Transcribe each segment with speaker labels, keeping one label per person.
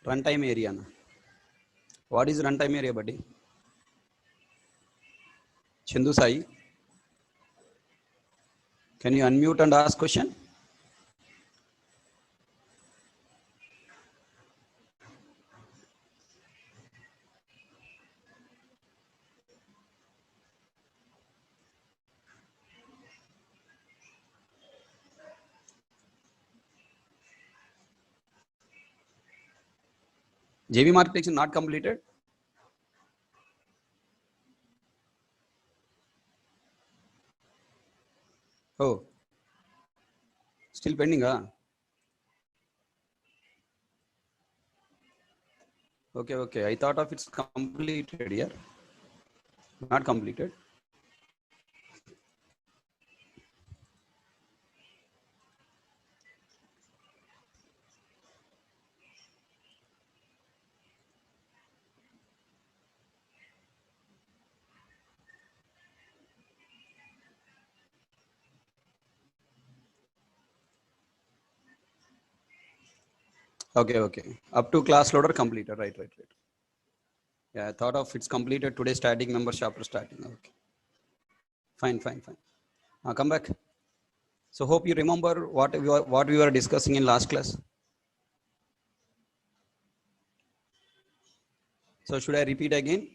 Speaker 1: Runtime area. What is runtime area, buddy? Chindu Sai, can you unmute and ask question? JVM architecture not completed? Oh, still pending, huh? Okay, okay. I thought of it's completed here. Not completed. Okay, okay. Up to class loader completed. Right. Yeah, I thought of it's completed today. Static member chapter starting. Okay. Fine. Come back. So hope you remember what we were discussing in last class. So should I repeat again?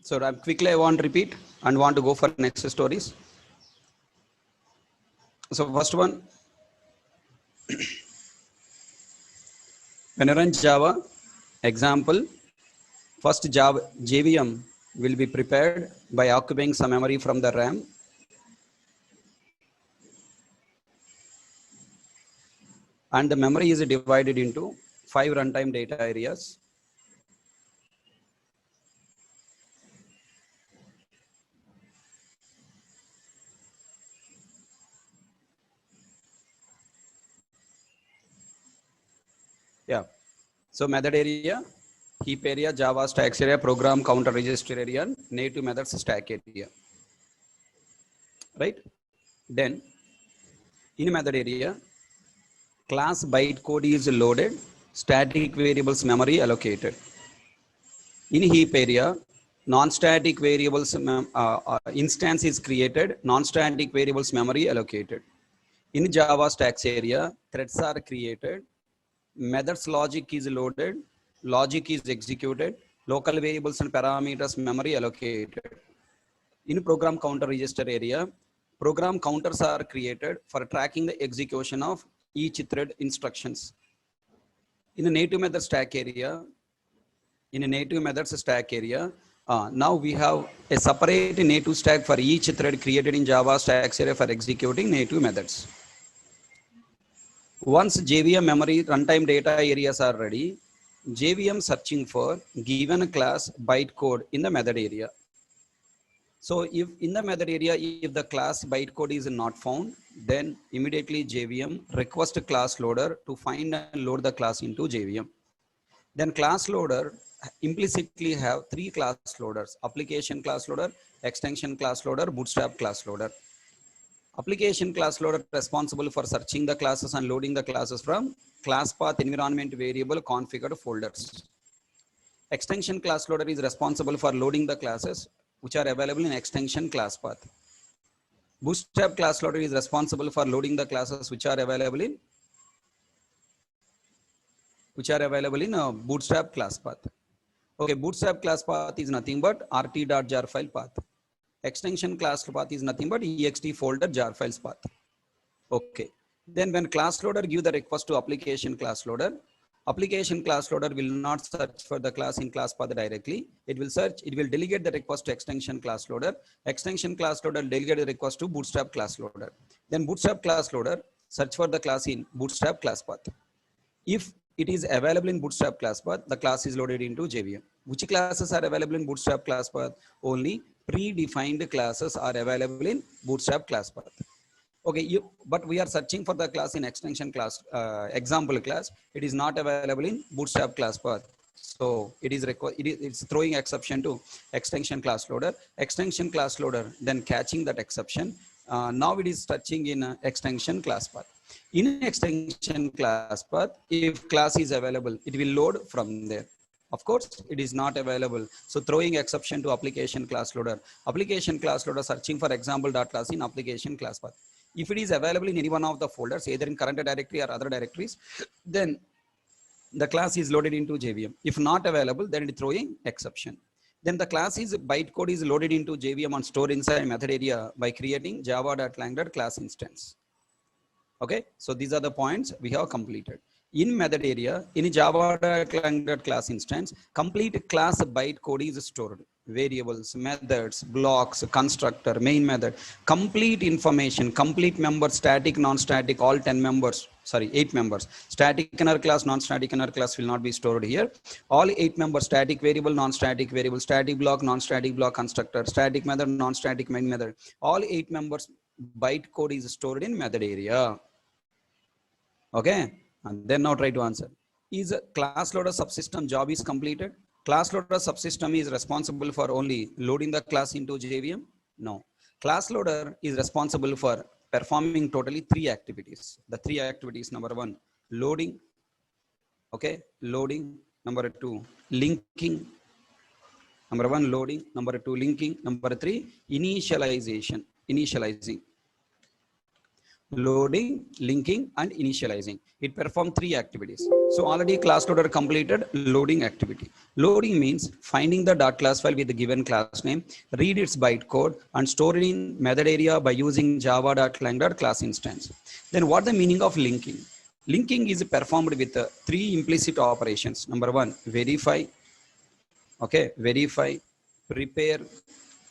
Speaker 1: So quickly I want to repeat and want to go for next stories. So first one, when you run Java, example, first Java JVM will be prepared by occupying some memory from the RAM. And the memory is divided into 5 runtime data areas. Yeah. So method area, heap area, Java stacks area, program counter register area, and native methods stack area. Right? Then in method area, class bytecode is loaded, static variables memory allocated. In heap area, non-static variables instance is created, non-static variables memory allocated. In Java stacks area, threads are created, methods logic is loaded, logic is executed, local variables and parameters memory allocated. In program counter register area, program counters are created for tracking the execution of each thread instructions. In the native method stack area, now we have a separate native stack for each thread created in Java stacks area for executing native methods. Once JVM memory runtime data areas are ready, JVM searching for given class bytecode in the method area. So if in the method area, if the class bytecode is not found, then immediately JVM request class loader to find and load the class into JVM. Then class loader implicitly have 3 class loaders: application class loader, extension class loader, bootstrap class loader. Application class loader responsible for searching the classes and loading the classes from class path environment variable configured folders. Extension class loader is responsible for loading the classes which are available in extension class path. Bootstrap class loader is responsible for loading the classes which are available in Bootstrap class path. Okay, Bootstrap class path is nothing but rt.jar file path. Extension class path is nothing but ext folder jar files path. Okay. Then when class loader give the request to application class loader will not search for the class in class path directly. It will delegate the request to extension class loader. Extension class loader delegate the request to Bootstrap class loader. Then Bootstrap class loader search for the class in Bootstrap class path. If it is available in Bootstrap class path, the class is loaded into JVM. Which classes are available in Bootstrap class path? Only predefined classes are available in Bootstrap class path. Okay, but we are searching for the class in extension class, example class. It is not available in Bootstrap class path. So it's throwing exception to extension class loader. Extension class loader then catching that exception. Now it is touching in extension class path. In extension class path, if class is available, it will load from there. Of course, it is not available. So throwing exception to application class loader. Application class loader searching for example.class in application class path. If it is available in any one of the folders, either in current directory or other directories, then the class is loaded into JVM. If not available, then it is throwing exception. Then the class is bytecode is loaded into JVM and stored inside method area by creating java.lang class instance. Okay, so these are the points we have completed. In method area, in java.lang class instance, complete class bytecode is stored. Variables, methods, blocks, constructor, main method, complete information, complete members, static, non-static, all 10 members, sorry, 8 members. Static inner class, non-static inner class will not be stored here. All 8 members, static variable, non-static variable, static block, non-static block, constructor, static method, non-static main method. All 8 members bytecode is stored in method area. Okay, and then now try to answer. Is a class loader subsystem job is completed? Class loader subsystem is responsible for only loading the class into JVM? No. Class loader is responsible for performing totally 3 activities. The 3 activities: number 1, loading. Okay, loading. Number 2, linking. Number 1, loading. Number 2, linking. Number 3, initialization. Initializing. Loading, linking, and initializing. It performs 3 activities. So already class loader completed loading activity. Loading means finding the .class file with the given class name, read its bytecode, and store it in method area by using java.lang class instance. Then what the meaning of linking? Linking is performed with 3 implicit operations. Number 1, verify. Okay, verify, prepare,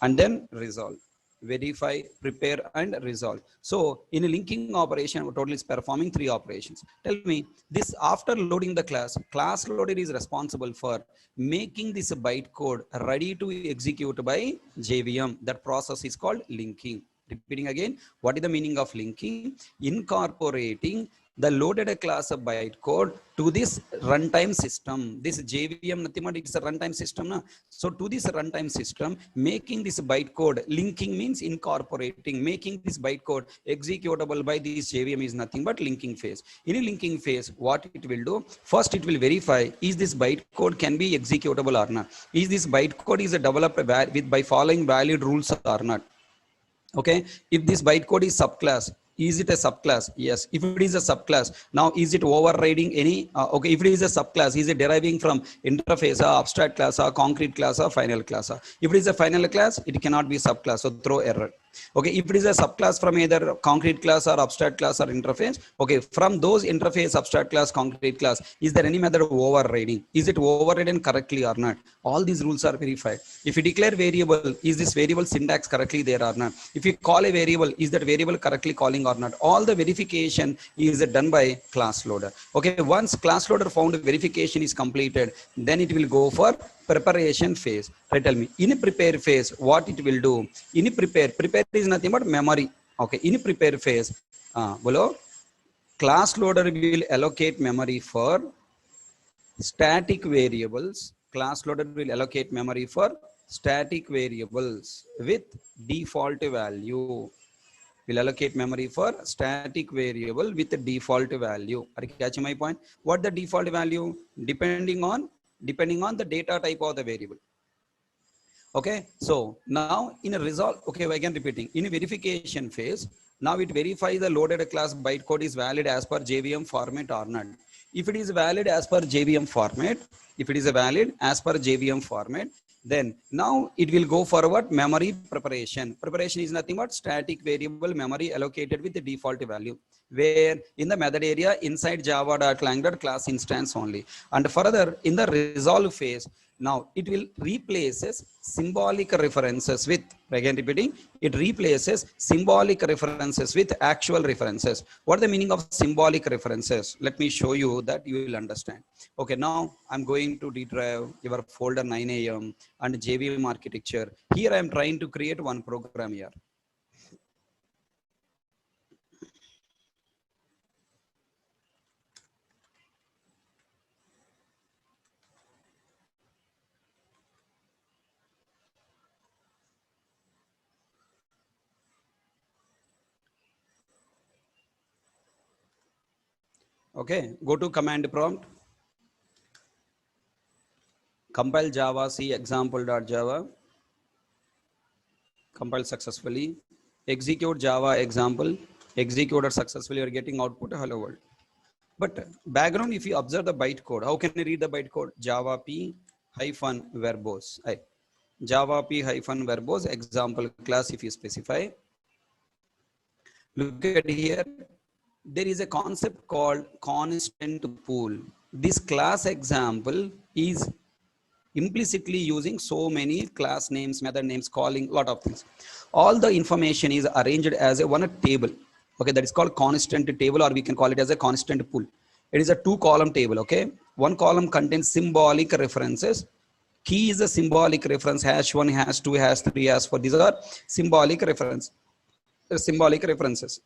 Speaker 1: and then resolve. Verify, prepare, and resolve. So in a linking operation, total is performing 3 operations. Tell me this: after loading the class loader is responsible for making this bytecode ready to execute by JVM. That process is called linking. Repeating again, what is the meaning of linking? Incorporating the loaded class of bytecode to this runtime system. This JVM, nothing but it's a runtime system. Na? So to this runtime system, making this bytecode, linking means incorporating, making this bytecode executable by this JVM is nothing but linking phase. In a linking phase, what it will do? First, it will verify, is this bytecode can be executable or not? Is this bytecode is developed with by following valid rules or not? Okay, if this bytecode is subclass, is it a subclass? Yes. If it is a subclass, now is it overriding any? Okay, if it is a subclass, is it deriving from interface or abstract class or concrete class or final class? If it is a final class, it cannot be subclass, so throw error. Okay, if it is a subclass from either concrete class or abstract class or interface, okay, from those interface, abstract class, concrete class, is there any method of overriding? Is it overridden correctly or not? All these rules are verified. If you declare variable, is this variable syntax correctly there or not? If you call a variable, is that variable correctly calling or not? All the verification is done by class loader. Okay, once class loader found verification is completed, then it will go for preparation phase. Right, tell me, in a prepare phase, what it will do? In a prepare is nothing but memory. Okay, in a prepare phase, below, class loader will allocate memory for static variables. Class loader will allocate memory for static variables with default value. Will allocate memory for static variable with the default value. Are you catching my point? What the default value? Depending on the data type of the variable. Okay, so now in a result, okay, again repeating, in a verification phase, now it verifies the loaded class bytecode is valid as per JVM format or not. If it is valid as per JVM format, then now it will go forward memory preparation. Preparation is nothing but static variable memory allocated with the default value, where in the method area inside java.lang class instance only. And further, in the resolve phase, now it will replaces symbolic references with, again repeating, it replaces symbolic references with actual references. What is the meaning of symbolic references? Let me show you that you will understand. Okay, now I'm going to drive your folder 9am and JVM architecture. Here I am trying to create one program here. Okay, go to command prompt. Compile Java C example.java. Compile successfully. Execute Java example. Executed successfully. You are getting output hello world. But background, if you observe the bytecode, how can you read the bytecode? Java P hyphen verbose. Java P hyphen verbose example class if you specify. Look at here. There is a concept called constant pool. This class example is implicitly using so many class names, method names, calling, lot of things. All the information is arranged as a one table. Okay, that is called constant table, or we can call it as a constant pool. It is a 2-column table. Okay, one column contains symbolic references. Key is a symbolic reference, #1, #2, #3, #4. These are symbolic references.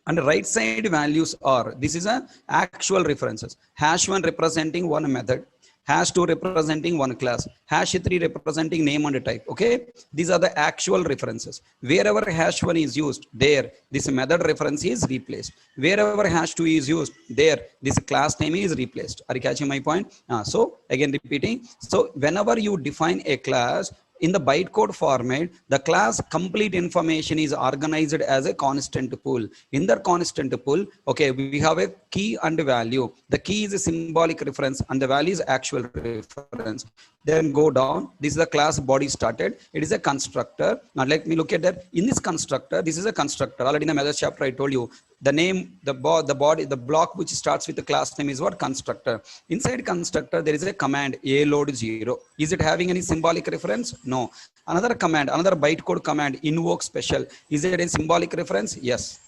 Speaker 1: And right side values are, this is a actual references. #1 representing one method, #2 representing one class, #3 representing name and type. Okay, these are the actual references. Wherever #1 is used, there this method reference is replaced. Wherever #2 is used, there this class name is replaced. Are you catching my point? So again repeating. So whenever you define a class in the bytecode format, the class complete information is organized as a constant pool. In the constant pool, okay, we have a key and value. The key is a symbolic reference and the value is actual reference. Then go down. This is the class body started. It is a constructor. Now let me look at that. In this constructor, this is a constructor. Already in the methods chapter, I told you the name, the body, the block which starts with the class name is what? Constructor. Inside constructor, there is a command a load 0. Is it having any symbolic reference? No. Another command, another bytecode command, invoke special. Is it a symbolic reference? Yes.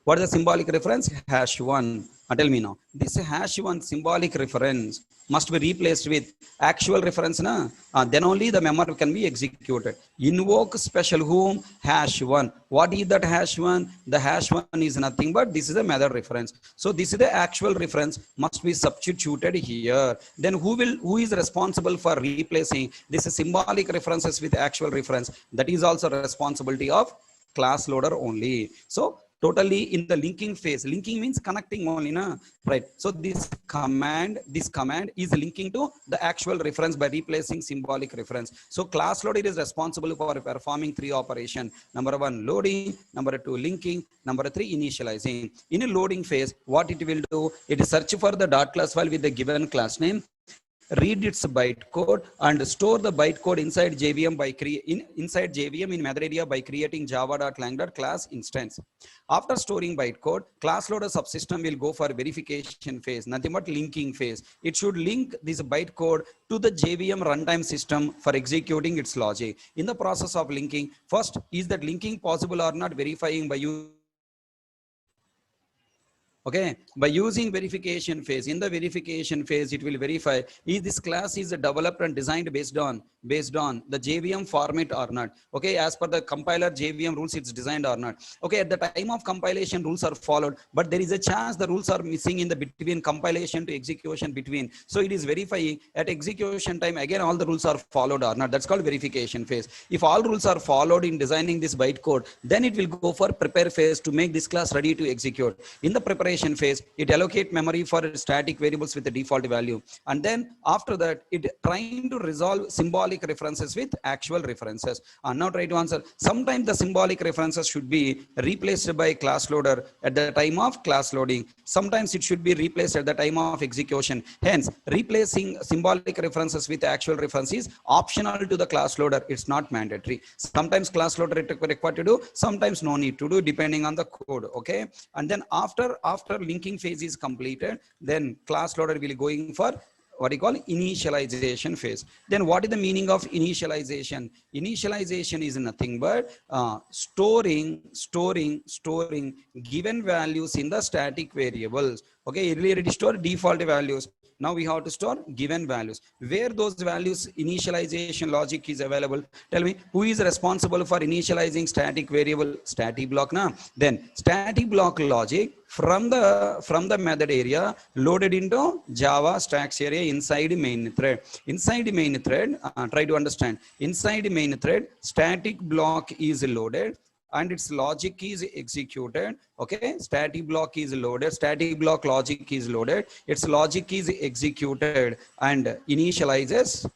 Speaker 1: What is the symbolic reference? #1. Tell me now. This #1 symbolic reference must be replaced with actual reference. Then only the memory can be executed. Invoke special whom? #1. What is that #1? The #1 is nothing but this is a method reference. So this is the actual reference must be substituted here. Then who is responsible for replacing this symbolic references with actual reference? That is also responsibility of class loader only. So totally in the linking phase, linking means connecting only, right? So this command is linking to the actual reference by replacing symbolic reference. So class loader is responsible for performing 3 operations. Number 1 loading, number 2 linking, number 3 initializing. In a loading phase, what it will do, it is search for the .class file with the given class name, read its bytecode and store the bytecode inside JVM by inside JVM in method area by creating java.lang.class instance. After storing bytecode, class loader subsystem will go for verification phase, nothing but linking phase. It should link this bytecode to the JVM runtime system for executing its logic. In the process of linking, first, is that linking possible or not, verifying by you. Okay, by using verification phase. In the verification phase, it will verify if this class is developed and designed based on the JVM format or not. Okay, as per the compiler JVM rules, it's designed or not. Okay, at the time of compilation, rules are followed, but there is a chance the rules are missing in the between compilation to execution between. So it is verifying at execution time again all the rules are followed or not. That's called verification phase. If all rules are followed in designing this bytecode, then it will go for prepare phase to make this class ready to execute. In the preparation phase, it allocate memory for static variables with the default value, and then after that it trying to resolve symbolic references with actual references. Now try to answer. Sometimes the symbolic references should be replaced by class loader at the time of class loading. Sometimes it should be replaced at the time of execution. Hence, replacing symbolic references with actual references is optional to the class loader. It's not mandatory. Sometimes class loader required to do, sometimes no need to do, depending on the code. Okay, and then after linking phase is completed, then class loader will going for what you call initialization phase. Then what is the meaning of initialization? Initialization is nothing but storing given values in the static variables. Okay, earlier it stored default values. Now we have to store given values. Where those values initialization logic is available? Tell me, who is responsible for initializing static variable? Static block. Then static block logic from the method area loaded into Java stacks area inside main thread. Inside main thread, try to understand. Inside main thread, static block is loaded. and its logic is executed. Okay, static block is loaded, static block logic is loaded, its logic is executed and initializes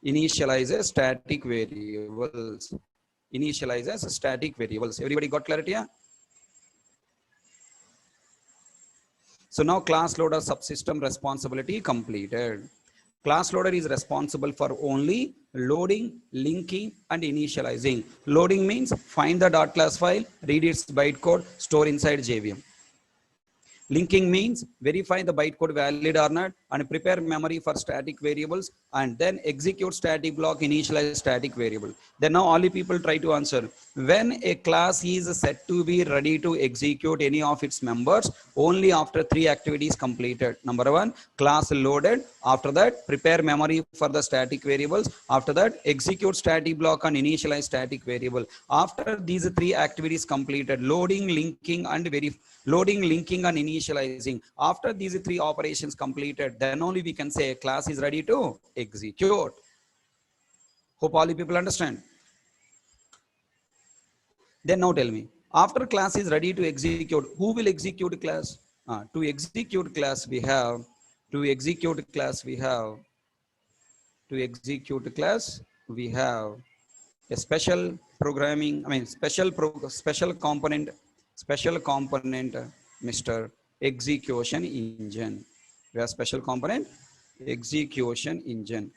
Speaker 1: initializes static variables. Initializes static variables. Everybody got clarity? Yeah? So now class loader subsystem responsibility completed. Class loader is responsible for only loading, linking, and initializing. Loading means find the .class file, read its bytecode, store inside JVM. Linking means verify the bytecode valid or not and prepare memory for static variables and then execute static block, initialize static variable. Then now all the people try to answer. When a class is set to be ready to execute any of its members, only after 3 activities completed. Number 1, class loaded. After that, prepare memory for the static variables. After that, execute static block and initialize static variable. After these 3 activities completed, loading, linking, and loading, linking, and initializing. After these 3 operations completed, then only we can say class is ready to execute. Hope all the people understand. Then now tell me, after class is ready to execute, who will execute class? To execute class we have, to execute class we have, to execute class we have a special programming, special component, Mr. Execution Engine. We have special component, execution engine.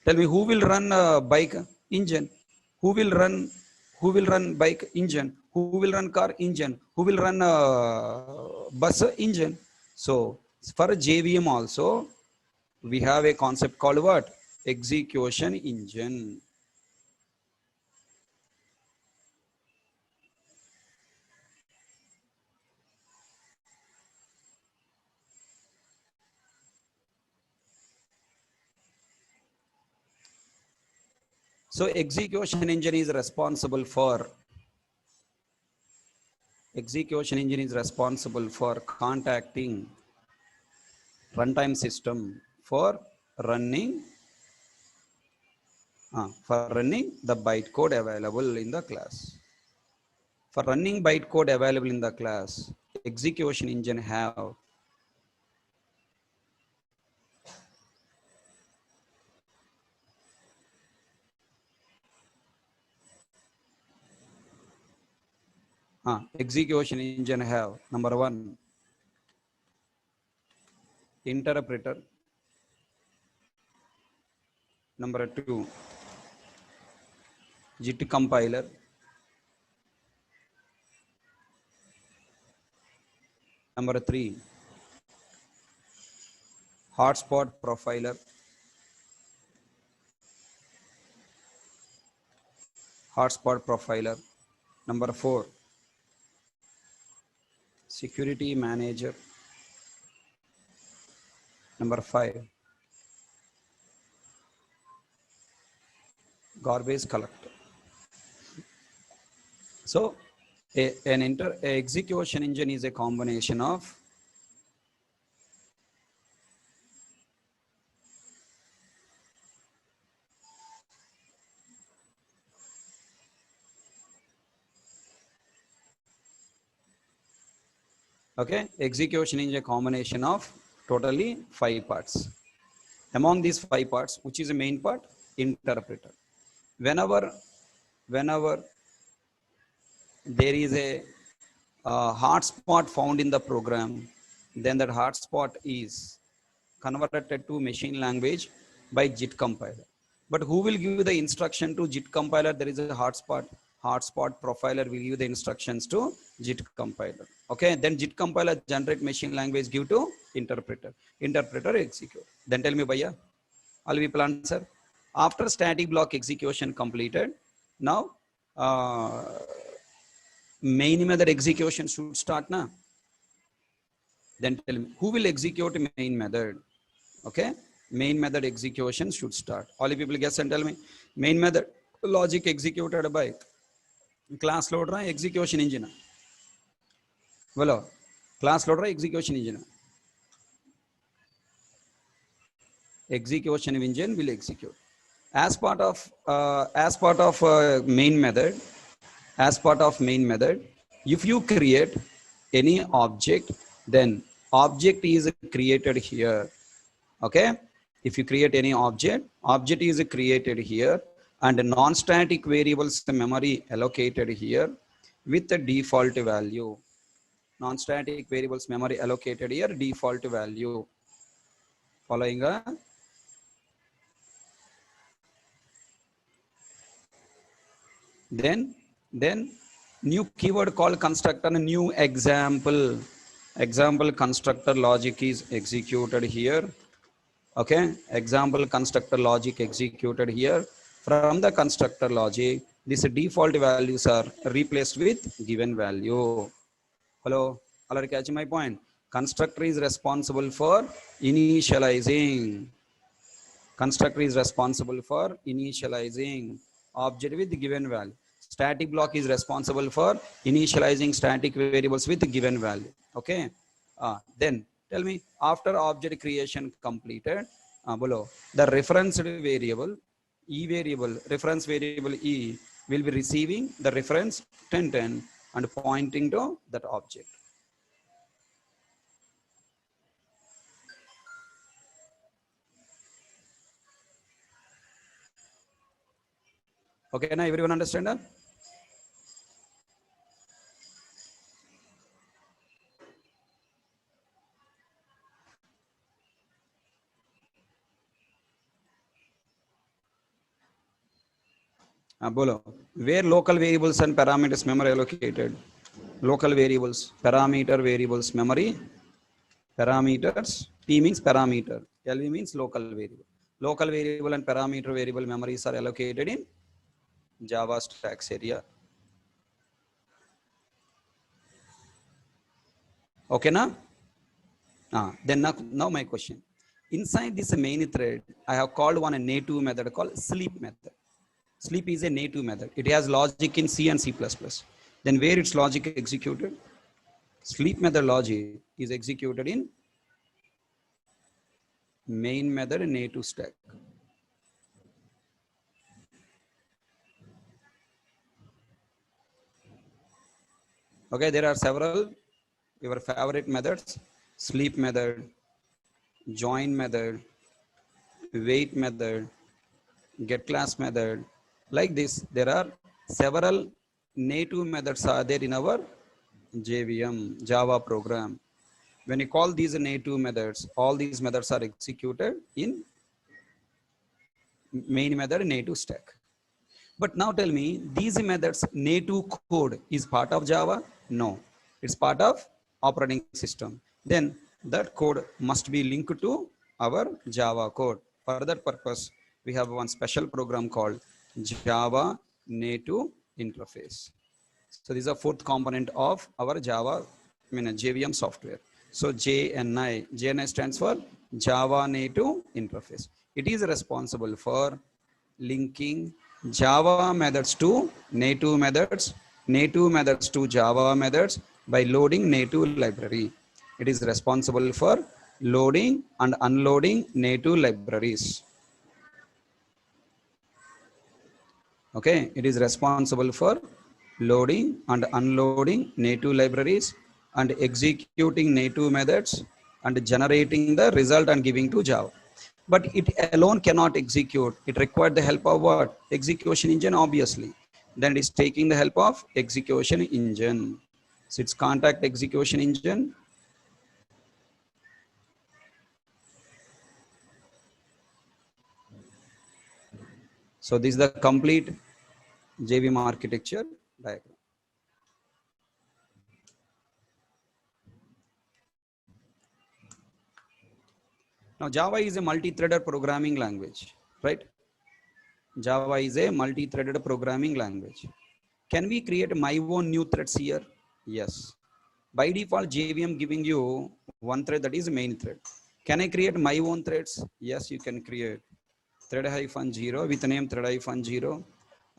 Speaker 1: Tell me, who will run bike engine? Who will run? Who will run bike engine? Who will run car engine? Who will run bus engine? So for JVM also, we have a concept called what? Execution engine. So execution engine is responsible for contacting runtime system for running the bytecode available in the class. For running bytecode available in the class, execution engine have execution engine have number 1, interpreter. Number 2, JIT compiler. Number 3, hotspot profiler. Hotspot profiler. Number 4, security manager. Number 5, garbage collector. So an execution engine is a combination of execution is a combination of totally 5 parts. Among these 5 parts, which is the main part? Interpreter. Whenever there is a hotspot found in the program, then that hotspot is converted to machine language by JIT compiler. But who will give the instruction to JIT compiler? There is a hotspot. Hotspot profiler will give the instructions to JIT compiler. Okay, then JIT compiler generate machine language, give to interpreter. Interpreter execute. Then tell me, Bhaiya, all people answer. After static block execution completed, now main method execution should start now. Then tell me, who will execute main method? Okay, main method execution should start. All you people guess and tell me. Main method logic executed by class loader execution engine. Well, class loader execution engine. Execution engine will execute. As part of main method, as part of main method, if you create any object, then object is created here. Okay, if you create any object is created here, and non-static variables memory allocated here with the default value. Non-static variables memory allocated here, default value. Following a then new keyword called constructor, new example constructor logic is executed here. Okay, example constructor logic executed here. From the constructor logic, these default values are replaced with given value. Hello, are you catching my point? Constructor is responsible for initializing. Constructor is responsible for initializing object with given value. Static block is responsible for initializing static variables with given value. Okay, then tell me, after object creation completed, below the referenced variable e variable, reference variable e will be receiving the reference 1010 and pointing to that object. Okay, now everyone understand that? Bolo, where local variables and parameters memory allocated? Local variables, parameter variables memory, parameters, P means parameter, LV means local variable. Local variable and parameter variable memories are allocated in Java stacks area. Okay, now? Then now my question. Inside this main thread, I have called one a native method called sleep method. Sleep is a native method. It has logic in C and C++. Then where its logic executed? Sleep method logic is executed in main method native stack. Okay, there are several your favorite methods: sleep method, join method, wait method, get class method. Like this, there are several native methods are there in our JVM Java program. When you call these native methods, all these methods are executed in main method native stack. But now tell me, these methods native code is part of Java? No, it's part of operating system. Then that code must be linked to our Java code. For that purpose, we have one special program called Java Native Interface. So this is a fourth component of our Java, JVM software. So JNI stands for Java Native Interface. It is responsible for linking Java methods to native methods, native methods to Java methods by loading native library. It is responsible for loading and unloading native libraries. Okay, it is responsible for loading and unloading native libraries and executing native methods and generating the result and giving to Java. But it alone cannot execute. It required the help of what? Execution engine, obviously. Then it is taking the help of execution engine. So it's contact execution engine. So this is the complete JVM architecture diagram. Now Java is a multi-threaded programming language, right? Java is a multi-threaded programming language. Can we create my own new threads here? Yes. By default, JVM giving you one thread, that is main thread. Can I create my own threads? Yes, you can create thread-0 with name thread-0.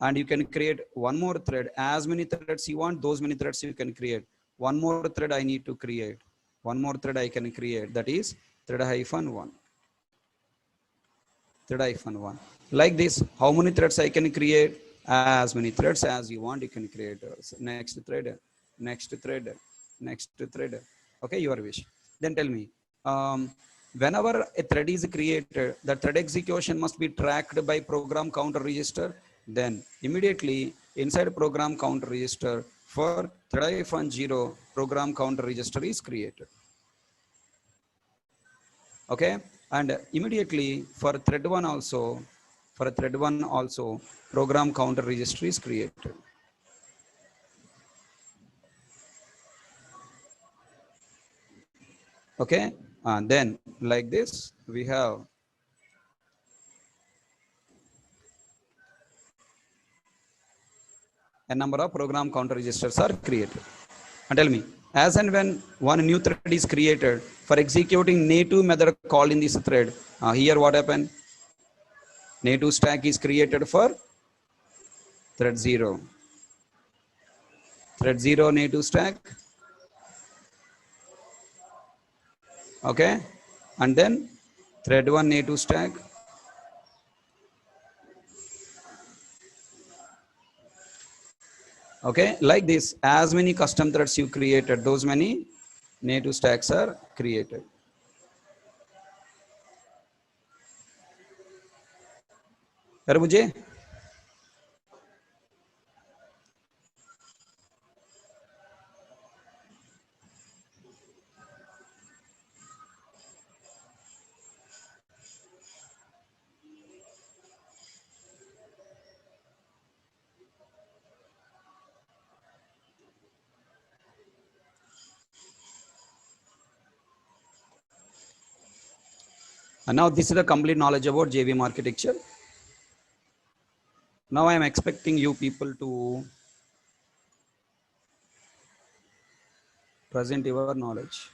Speaker 1: And you can create one more thread. As many threads you want, those many threads you can create. One more thread I need to create. One more thread I can create, that is thread-1. Thread-1. like this. How many threads I can create? As many threads as you want, you can create. Next thread, next thread, next thread. Okay, your wish. Then tell me, um, whenever a thread is created, the thread execution must be tracked by program counter register. Then immediately inside program counter register for thread-0 program counter register is created. Okay, and immediately for thread 1 also, for thread 1 also program counter register is created. Okay, and then like this we have a number of program counter registers are created. And tell me, as and when one new thread is created for executing native method called in this thread, here what happened? Native stack is created for thread 0. Thread 0 native stack. Okay, and then thread 1 native stack. Okay, like this, as many custom threads you created, those many native stacks are created. Mujhe? And now this is the complete knowledge about JVM architecture. Now I am expecting you people to present your knowledge.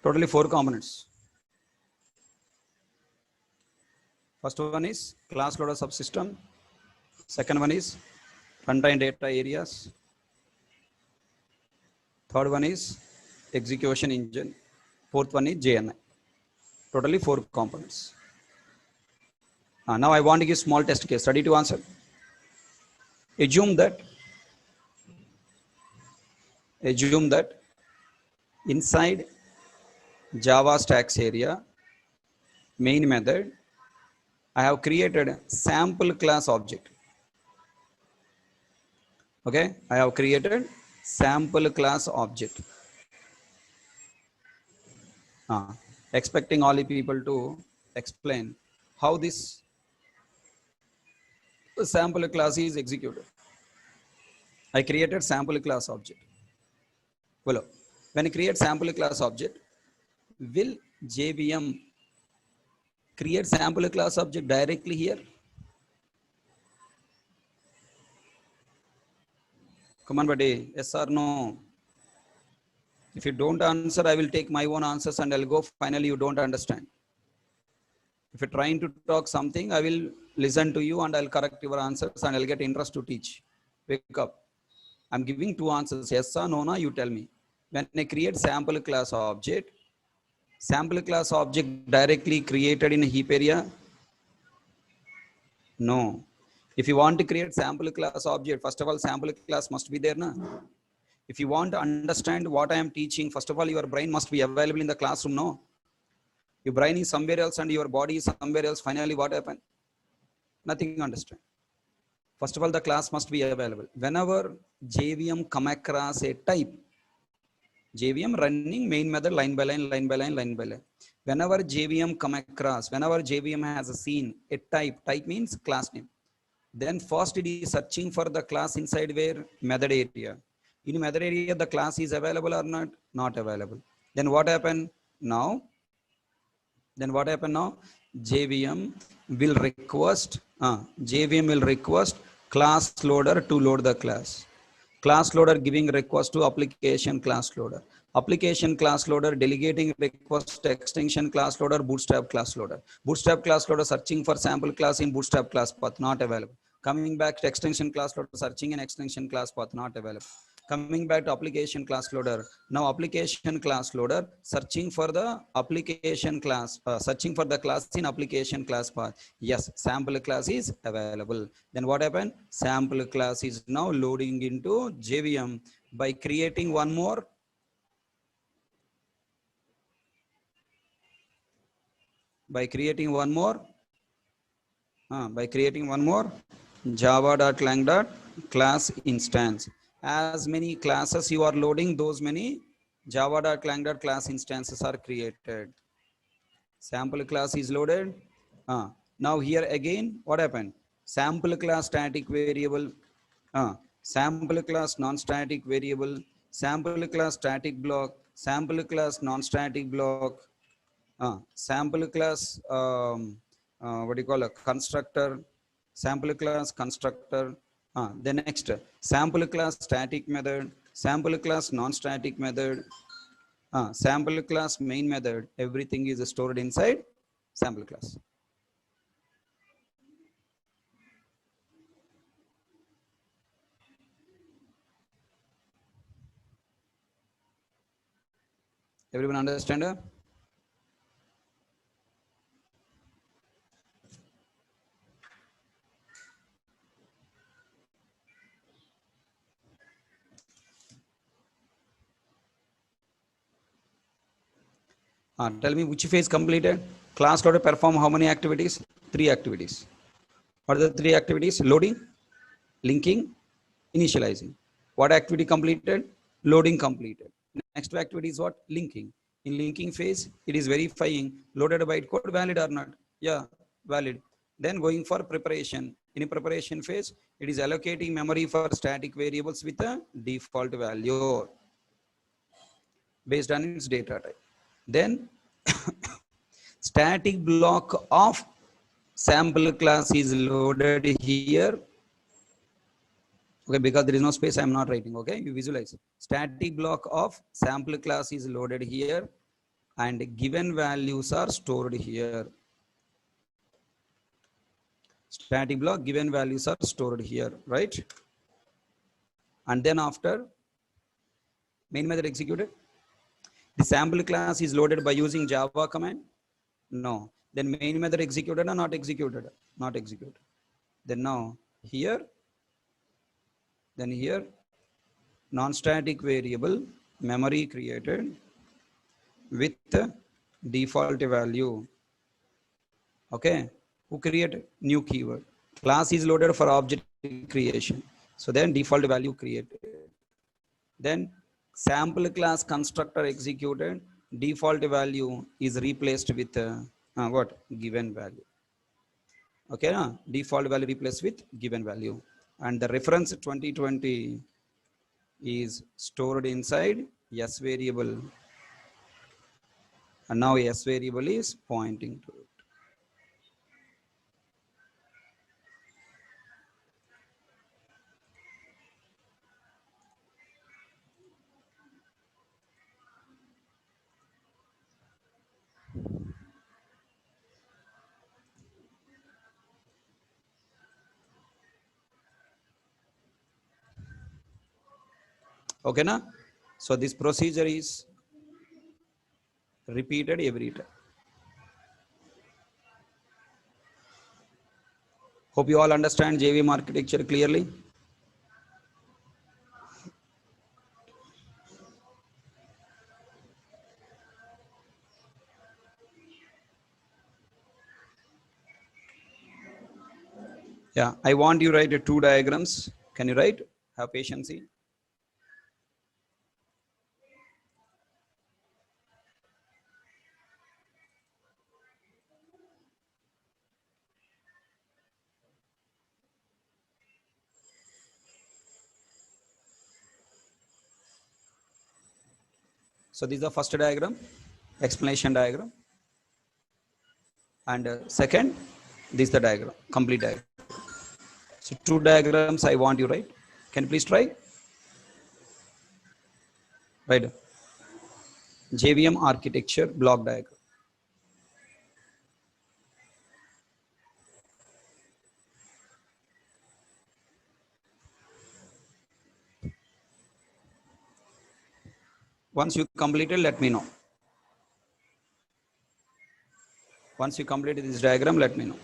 Speaker 1: Totally 4 components. First one is class loader subsystem. Second one is runtime data areas. Third one is execution engine. Fourth one is JNI. Totally 4 components. Now I want to give small test case study to answer. Assume that inside Java stacks area main method, I have created sample class object. Okay, I have created sample class object. Expecting all the people to explain how this sample class is executed. I created sample class object. Well, when I create sample class object, will JVM create sample class object directly here? Come on, buddy. Yes or no? If you don't answer, I will take my own answers and I'll go. Finally, you don't understand. If you're trying to talk something, I will listen to you and I'll correct your answers and I'll get interest to teach. Wake up. I'm giving 2 answers. Yes or no, you tell me. When I create sample class object directly created in a heap area? No. If you want to create sample class object, first of all, sample class must be there. Na? If you want to understand what I am teaching, first of all, your brain must be available in the classroom. No. Your brain is somewhere else and your body is somewhere else. Finally, what happened? Nothing understand. First of all, the class must be available. Whenever JVM come across a type, JVM running main method line by line, line by line, line by line. Whenever JVM come across, whenever JVM has a scene, a type means class name. Then first it is searching for the class inside where method area. In method area, the class is available or not? Not available. Then what happened now? Then what happened now? JVM will request, JVM will request class loader to load the class. Class loader giving request to application class loader. Application class loader delegating request to extension class loader, bootstrap class loader. Bootstrap class loader searching for sample class in bootstrap class path, not available. Coming back to extension class loader, searching an extension class path, not available. Coming back to application class loader. Now application class loader searching for the application class, searching for the class in application class path. Yes, sample class is available. Then what happened? Sample class is now loading into JVM by creating one more java.lang.class instance. As many classes you are loading, those many java.lang.class instances are created. Sample class is loaded. Now here again, what happened? Sample class static variable, sample class non-static variable, sample class static block, sample class non-static block, sample class, what do you call a constructor, sample class constructor. The next sample class static method, sample class non-static method, sample class main method. Everything is stored inside sample class. Everyone understand? Tell me which phase completed. Class loader perform how many activities? 3 activities. What are the 3 activities? Loading, linking, initializing. What activity completed? Loading completed. Next activity is what? Linking. In linking phase, it is verifying loaded bytecode valid or not. Yeah, valid. Then going for preparation. In preparation phase, it is allocating memory for static variables with a default value based on its data type. Then static block of sample class is loaded here. Okay, because there is no space, I am not writing. Okay, you visualize. Static block of sample class is loaded here and given values are stored here. Static block given values are stored here, right? And then after main method executed, the sample class is loaded by using Java command. No, then main method executed or not executed? Not executed. Then now here, then here non-static variable memory created with default value. Okay, who create new keyword? Class is loaded for object creation. So then default value created. Then sample class constructor executed. Default value is replaced with what? Given value. Okay, default value replaced with given value. And the reference 2020 is stored inside S variable. And now S variable is pointing to it. Okay, na? So this procedure is repeated every time. Hope you all understand JVM architecture clearly. Yeah, I want you to write 2 diagrams. Can you write? Have patience. So this is the first diagram, explanation diagram. And second, this is the diagram, complete diagram. So two diagrams I want you write. Can you please try? Right. JVM architecture block diagram. Once you completed, let me know. Once you completed this diagram, let me know.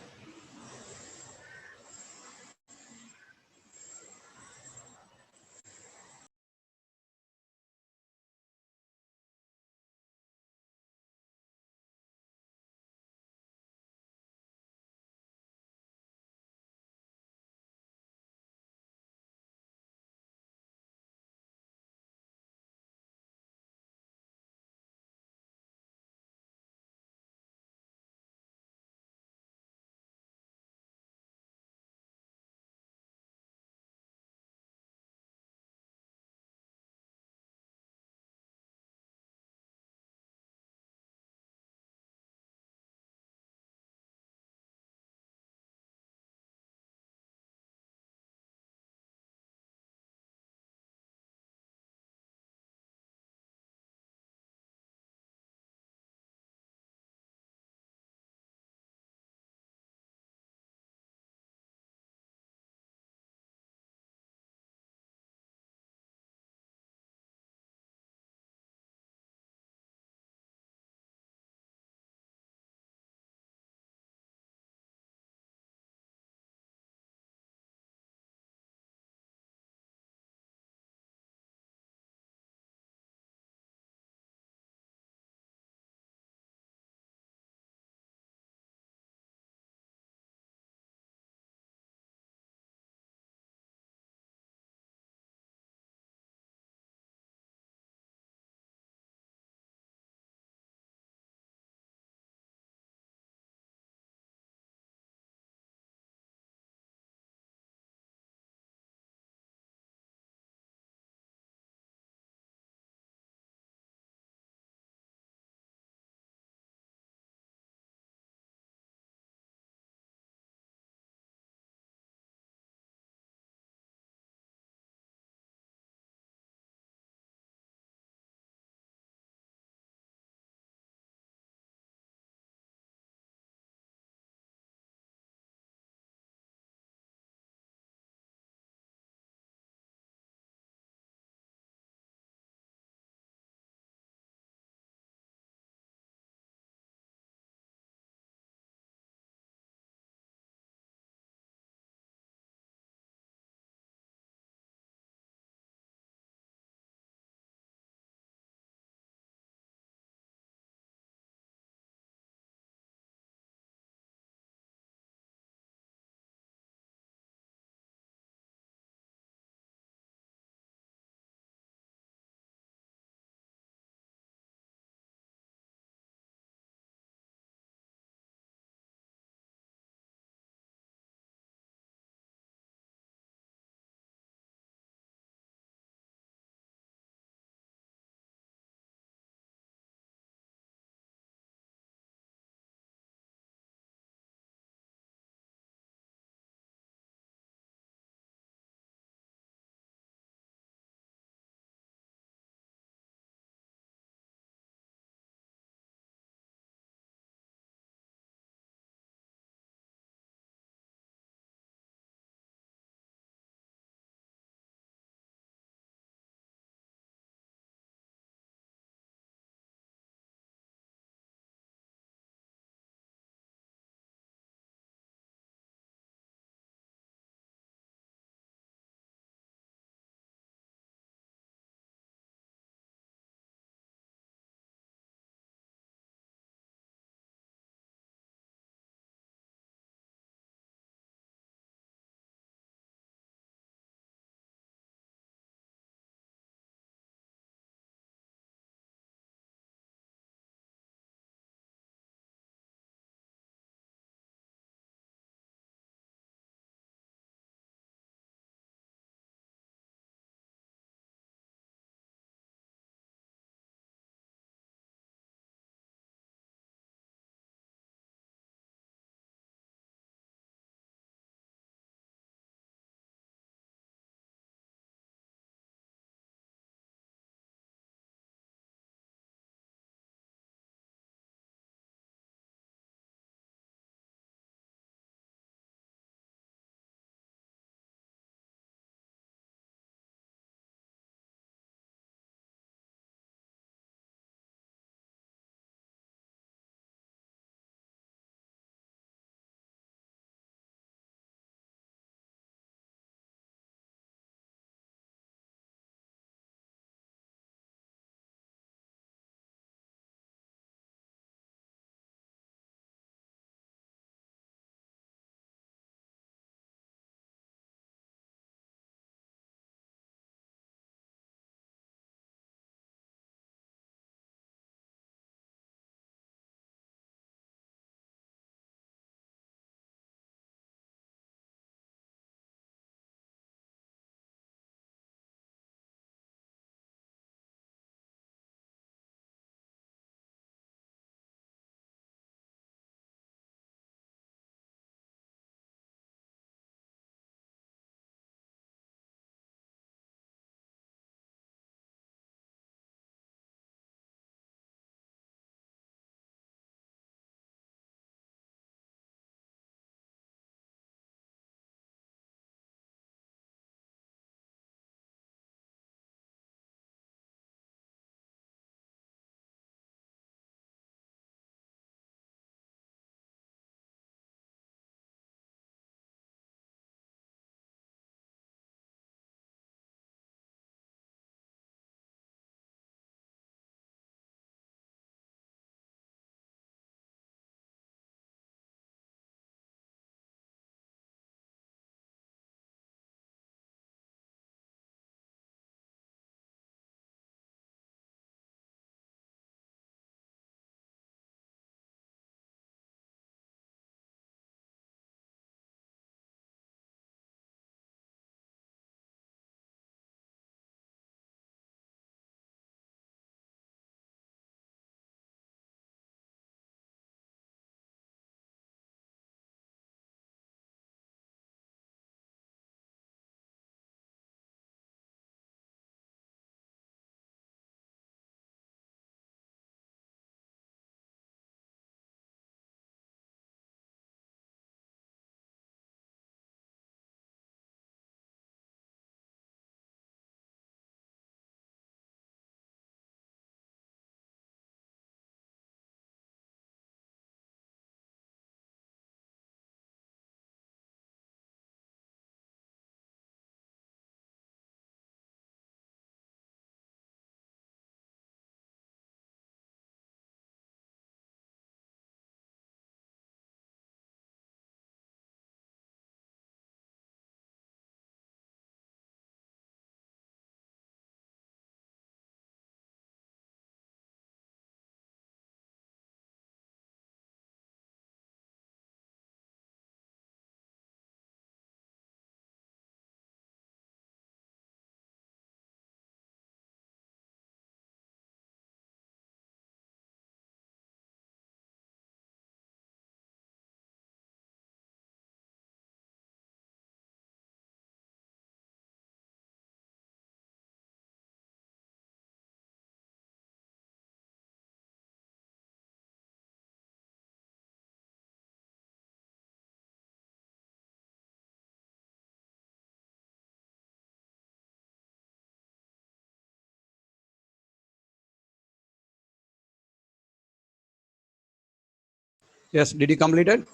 Speaker 1: Yes, did you complete it?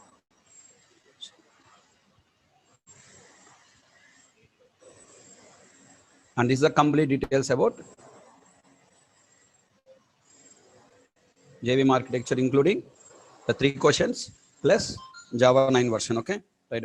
Speaker 1: And this is the complete details about JVM architecture, including the 3 questions plus Java 9 version. Okay, right.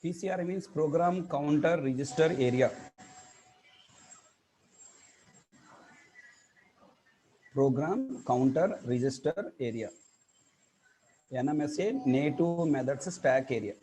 Speaker 1: PCR means program counter register area. Program counter register area. NMSA native methods stack area.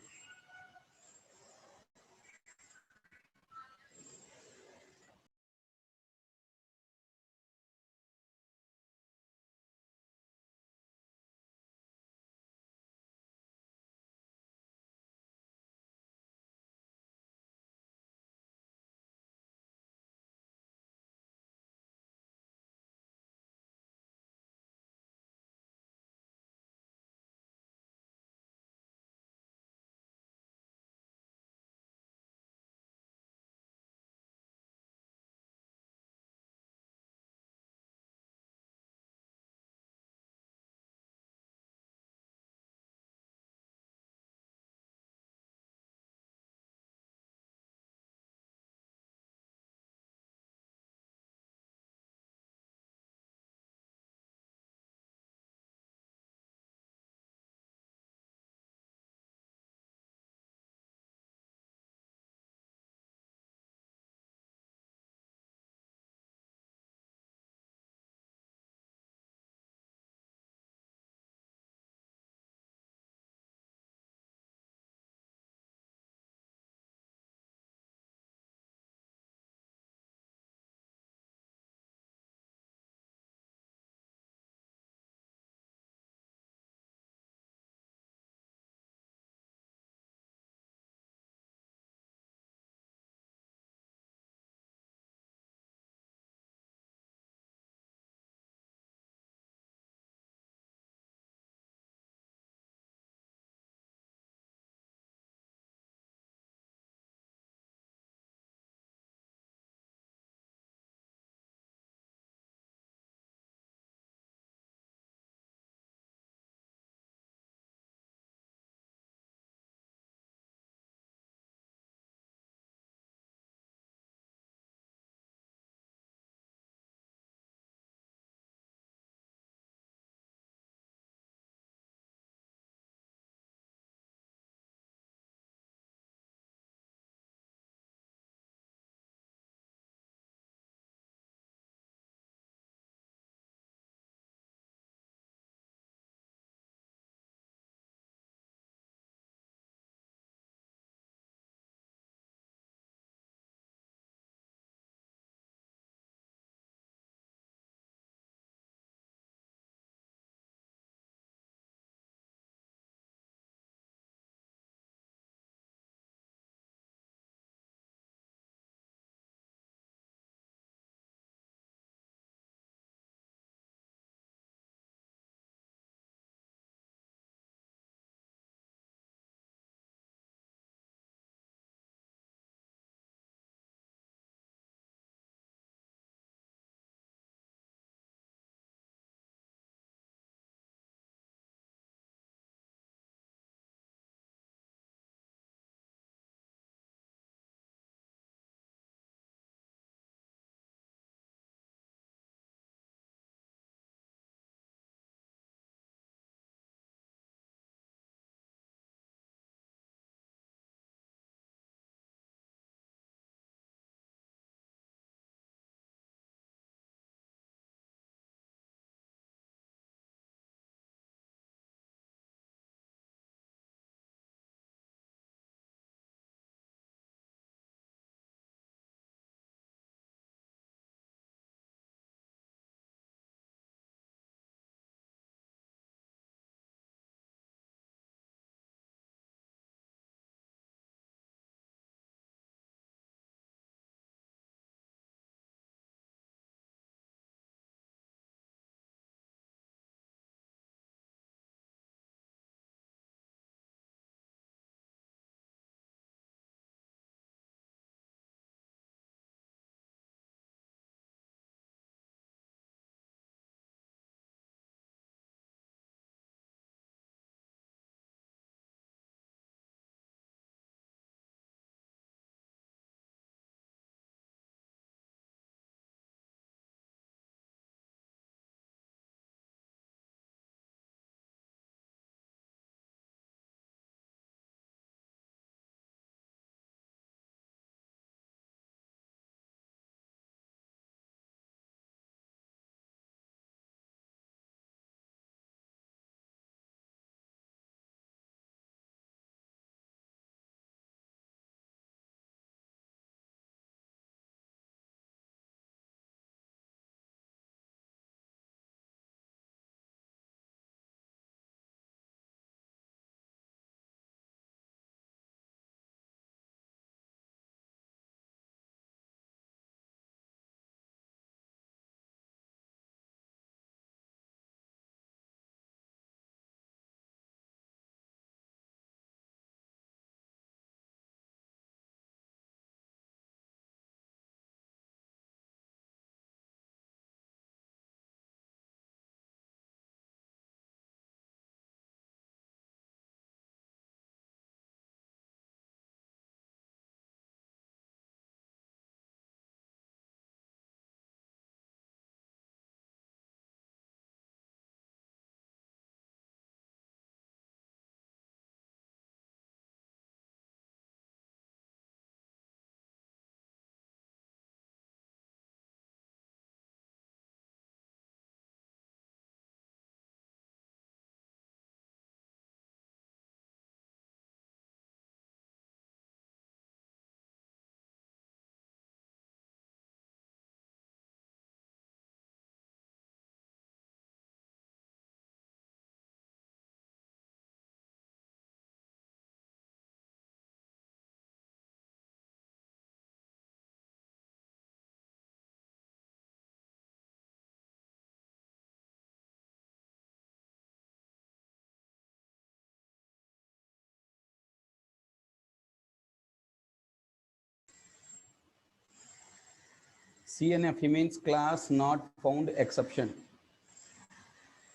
Speaker 1: CNFE means class not found exception.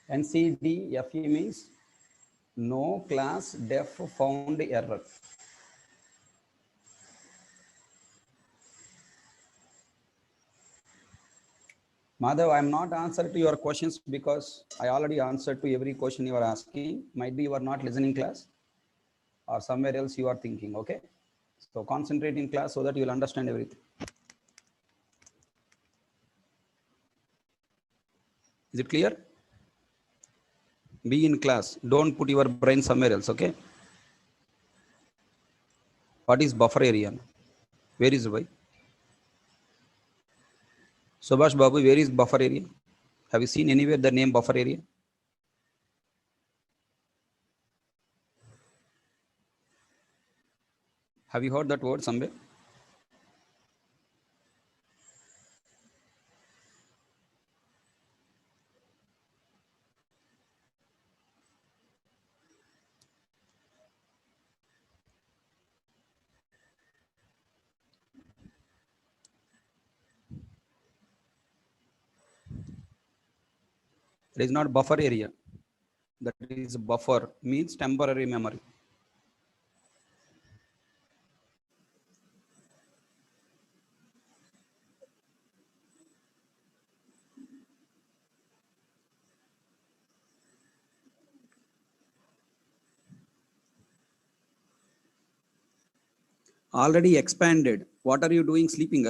Speaker 1: NCDFE means no class def found error. Madhav, I am not answering to your questions because I already answered to every question you are asking. Might be you are not listening class or somewhere else you are thinking, okay? So concentrate in class so that you will understand everything. Is it clear? Be in class. Don't put your brain somewhere else, okay? What is buffer area? Where is Y? Subhash Babu, where is buffer area? Have you seen anywhere the name buffer area? Have you heard that word somewhere? It is not buffer area. That is buffer means temporary memory. Already expanded. What are you doing sleeping?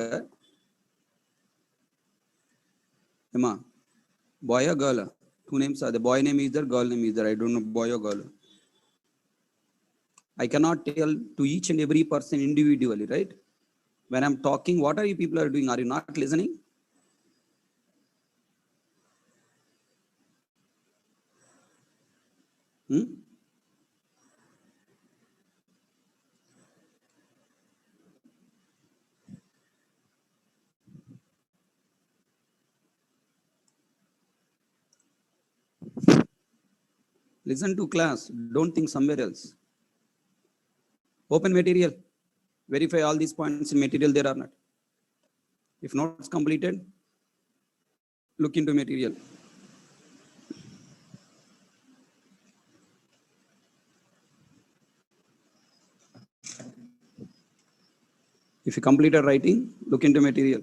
Speaker 1: Emma, boy or girl? Two names are the boy name is there, girl name is there. I don't know boy or girl. I cannot tell to each and every person individually, right? When I'm talking, what are you people are doing? Are you not listening? Hmm? Listen to class. Don't think somewhere else. Open material. Verify all these points in material there are not. If not completed, look into material. If you completed writing, look into material.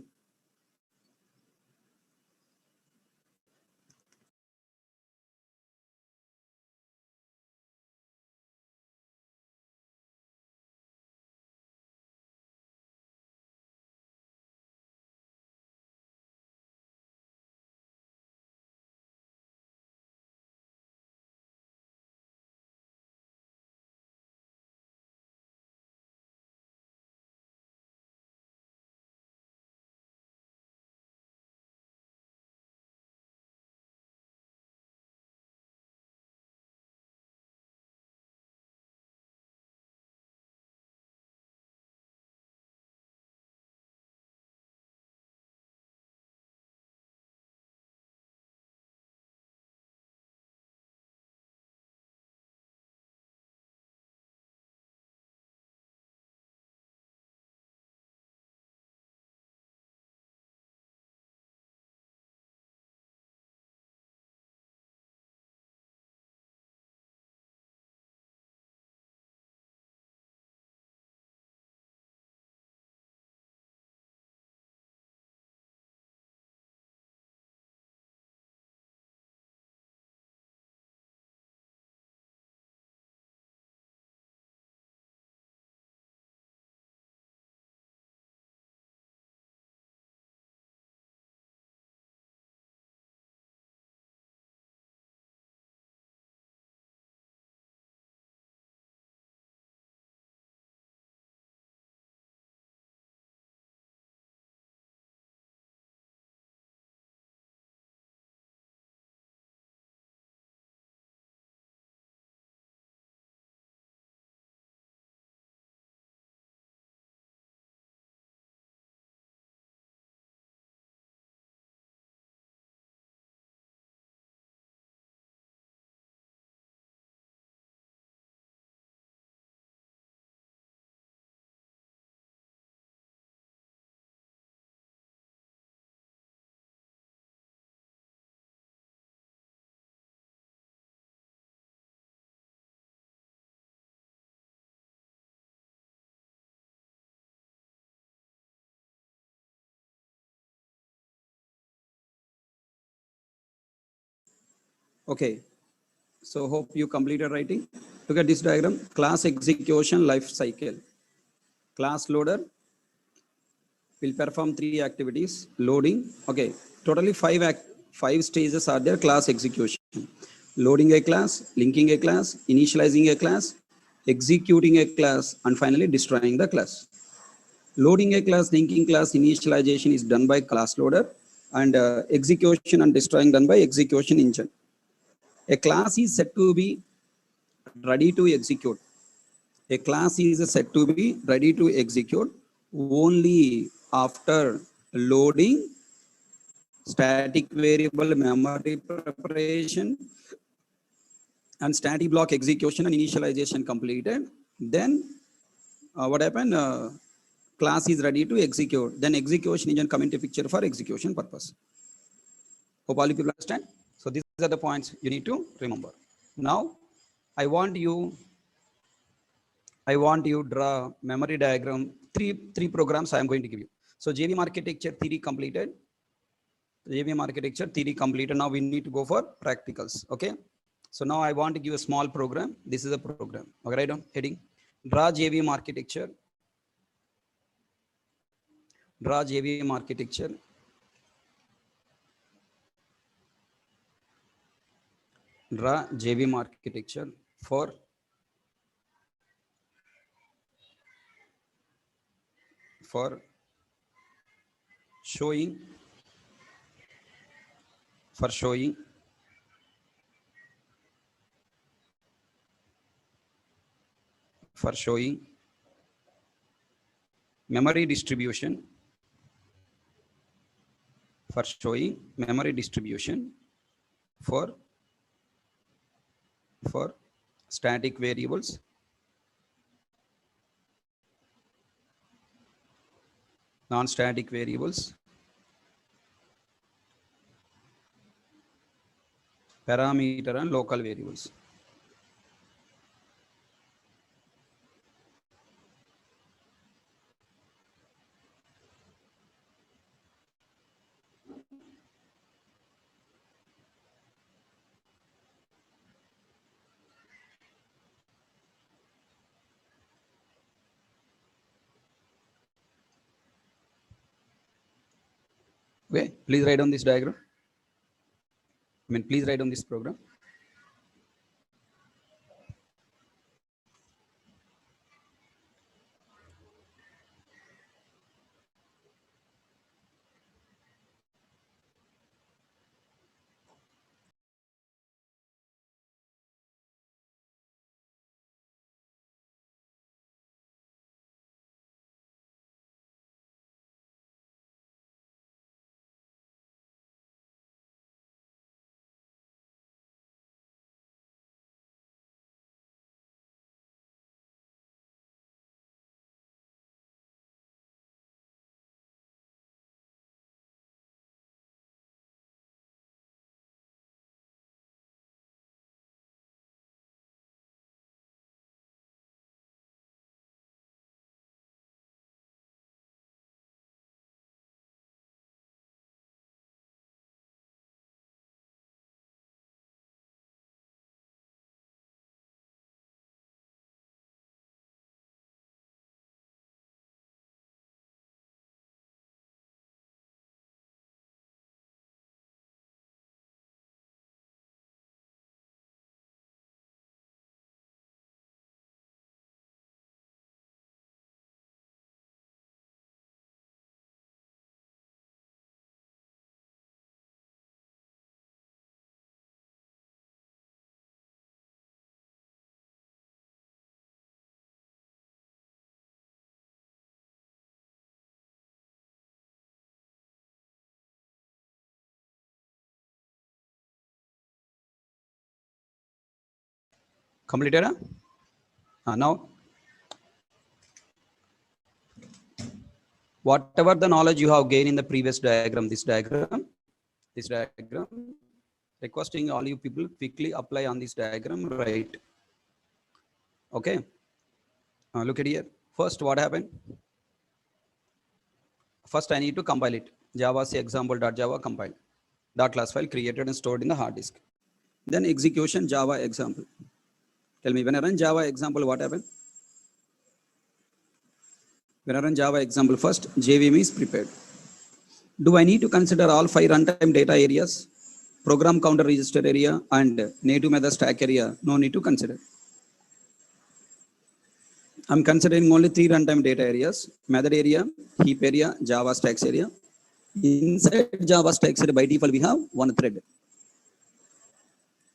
Speaker 1: Okay, so hope you completed writing. Look at this diagram, class execution life cycle. Class loader will perform 3 activities, loading. Okay, totally 5 stages are there, class execution. Loading a class, linking a class, initializing a class, executing a class, and finally destroying the class. Loading a class, linking class, initialization is done by class loader, and execution and destroying done by execution engine. A class is set to be ready to execute. A class is set to be ready to execute only after loading, static variable memory preparation, and static block execution and initialization completed. Then what happened? Class is ready to execute. Then execution engine come into picture for execution purpose. Hope all people understand. So these are the points you need to remember. Now I want you draw memory diagram. Three programs I am going to give you. So JVM architecture theory completed. JVM architecture theory completed. Now we need to go for practicals. Okay. So now I want to give a small program. This is a program. Okay, right on heading. Draw JVM architecture. Draw JVM architecture. Draw JVM architecture for showing for showing memory distribution for static variables, non-static variables, parameter and local variables. Okay, please write on this diagram. Please write on this program. Completed? Now, whatever the knowledge you have gained in the previous diagram, this diagram, requesting all you people quickly apply on this diagram, right? Okay. Look at here. First, what happened? First, I need to compile it. Java C example.java compile. Dot class file created and stored in the hard disk. Then execution Java example. Tell me, when I run Java example, what happened? When I run Java example, first JVM is prepared. Do I need to consider all 5 runtime data areas, program counter register area, and native method stack area? No need to consider. I'm considering only 3 runtime data areas: method area, heap area, Java stacks area. Inside Java stacks area, by default we have one thread.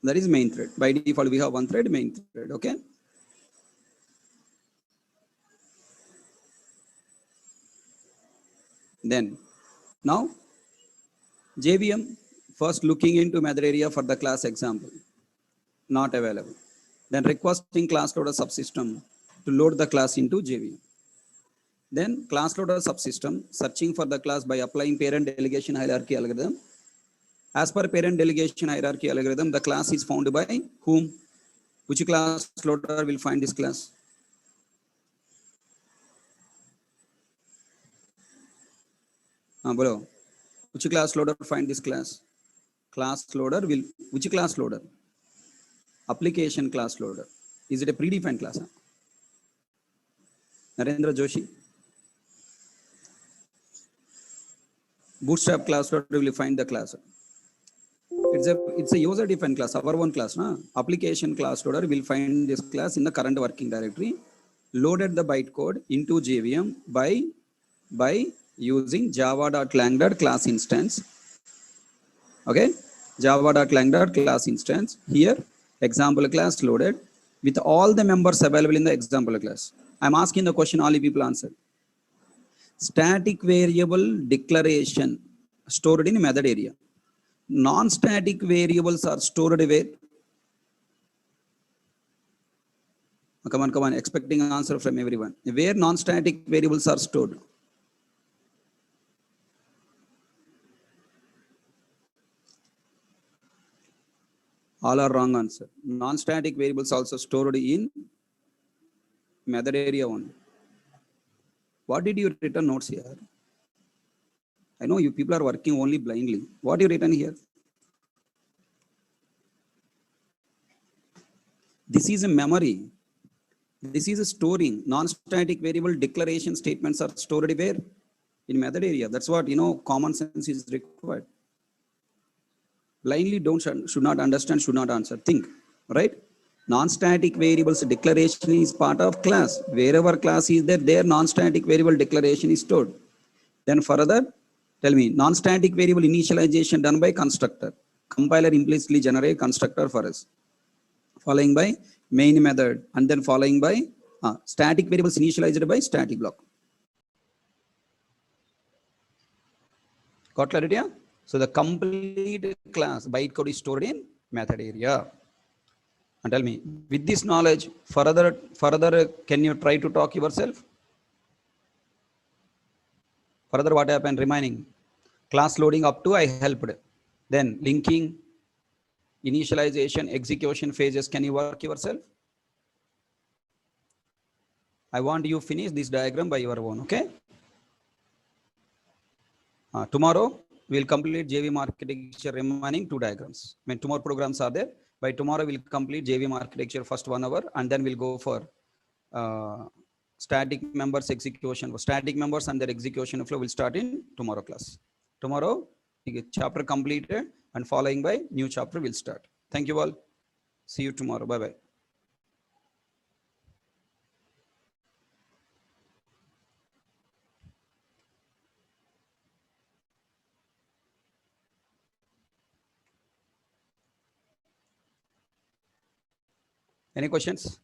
Speaker 1: That is main thread. By default we have one thread, main thread. Okay. Then now JVM first looking into method area for the class example, not available. Then requesting class loader subsystem to load the class into JVM. Then class loader subsystem searching for the class by applying parent delegation hierarchy algorithm. As per parent delegation hierarchy algorithm, the class is found by whom? Which class loader will find this class? Below. Which class loader find this class? Class loader will, which class loader? Application class loader. Is it a predefined class? Narendra Joshi. Bootstrap class loader will find the class. It's a user defined class, our own class. Application class loader will find this class in the current working directory, loaded the bytecode into JVM by using java.lang.class instance. Okay, java.lang.class instance. Here, example class loaded with all the members available in the example class. I'm asking the question, all the people answer. Static variable declaration stored in method area. Non-static variables are stored where? Come on, expecting an answer from everyone. Where non-static variables are stored? All are wrong answer. Non-static variables also stored in method area only. What did you written notes here? I know you people are working only blindly. What you written here? This is a memory. This is a storing. Non-static variable declaration statements are stored where? In method area. That's what, common sense is required. Blindly should not understand, should not answer. Think, right? Non-static variables declaration is part of class. Wherever class is there, their non-static variable declaration is stored. Then further, tell me, non-static variable initialization done by constructor. Compiler implicitly generate constructor for us. Following by main method, and then following by static variables initialized by static block. Got clarity? Yeah? So the complete class bytecode is stored in method area. And tell me, with this knowledge, further, can you try to talk yourself? Further, what happened remaining? Class loading up to I helped. Then linking, initialization, execution phases. Can you work yourself? I want you finish this diagram by your own, okay? Tomorrow, we'll complete JVM architecture remaining 2 diagrams. When tomorrow programs are there, by tomorrow we'll complete JVM architecture first 1 hour, and then we'll go for static members execution. Static members and their execution flow will start in tomorrow class. Tomorrow, chapter completed, and following by new chapter will start. Thank you all. See you tomorrow. Bye-bye. Any questions?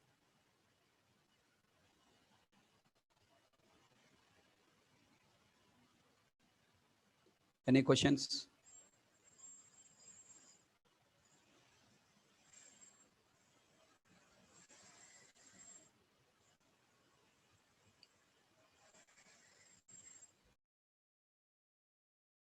Speaker 1: Any questions?